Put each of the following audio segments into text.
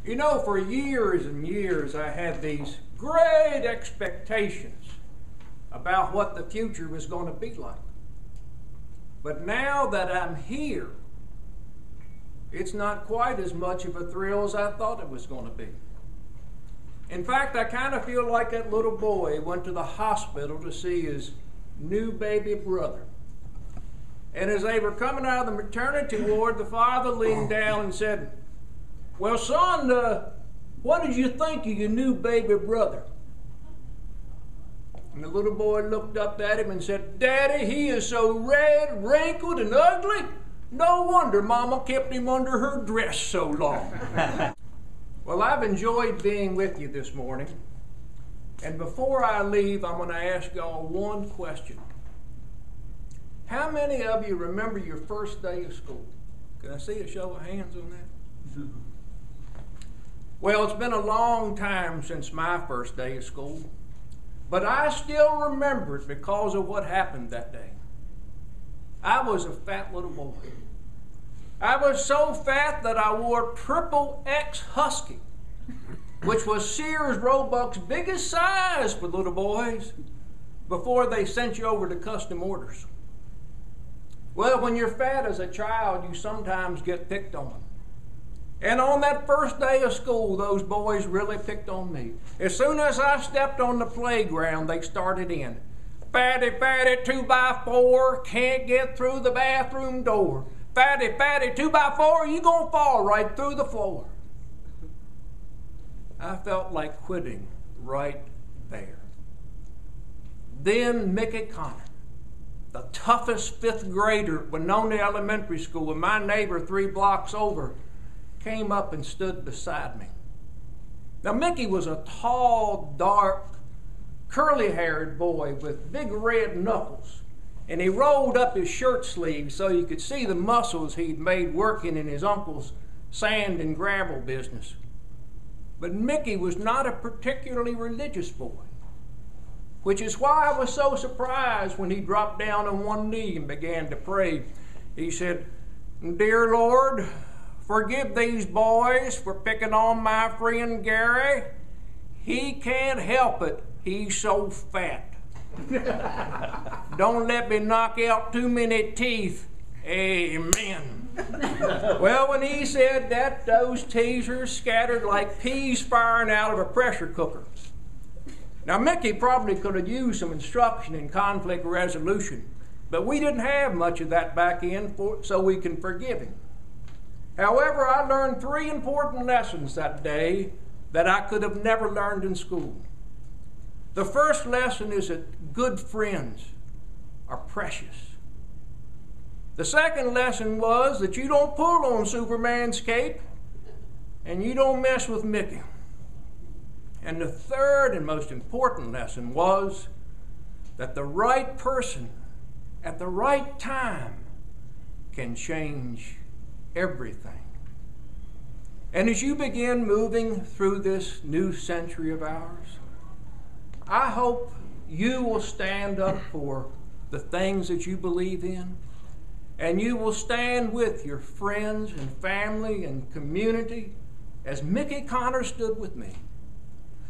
You know, for years and years I had these great expectations about what the future was going to be like. But now that I'm here, it's not quite as much of a thrill as I thought it was going to be. In fact, I kind of feel like that little boy went to the hospital to see his new baby brother. And as they were coming out of the maternity ward, the father leaned down and said, "Well, son, what did you think of your new baby brother?" And the little boy looked up at him and said, "Daddy, he is so red, wrinkled, and ugly. No wonder Mama kept him under her dress so long." Well, I've enjoyed being with you this morning. And before I leave, I'm going to ask y'all one question. How many of you remember your first day of school? Can I see a show of hands on that? Well, it's been a long time since my first day of school, but I still remember it because of what happened that day. I was a fat little boy. I was so fat that I wore Triple X Husky, which was Sears Roebuck's biggest size for little boys before they sent you over to custom orders. Well, when you're fat as a child, you sometimes get picked on. And on that first day of school, those boys really picked on me. As soon as I stepped on the playground, they started in. "Fatty, fatty, 2x4, can't get through the bathroom door. Fatty, fatty, 2x4, you gonna fall right through the floor." I felt like quitting right there. Then Mickey Connor, the toughest fifth grader at Winona Elementary School, and my neighbor 3 blocks over, came up and stood beside me. Now, Mickey was a tall, dark, curly-haired boy with big red knuckles, and he rolled up his shirt sleeves so you could see the muscles he'd made working in his uncle's sand and gravel business. But Mickey was not a particularly religious boy, which is why I was so surprised when he dropped down on one knee and began to pray. He said, "Dear Lord, forgive these boys for picking on my friend Gary. He can't help it. He's so fat. Don't let me knock out too many teeth. Amen." Well, when he said that, those teasers scattered like peas firing out of a pressure cooker. Now, Mickey probably could have used some instruction in conflict resolution, but we didn't have much of that back in, so we can forgive him. However, I learned 3 important lessons that day that I could have never learned in school. The first lesson is that good friends are precious. The second lesson was that you don't pull on Superman's cape and you don't mess with Mickey. And the third and most important lesson was that the right person at the right time can change everything. And as you begin moving through this new century of ours, I hope you will stand up for the things that you believe in, and you will stand with your friends and family and community as Mickey Connor stood with me,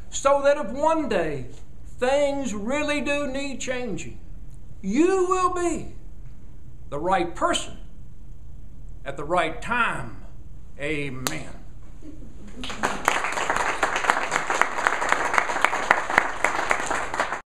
so that if one day things really do need changing, you will be the right person at the right time. Amen.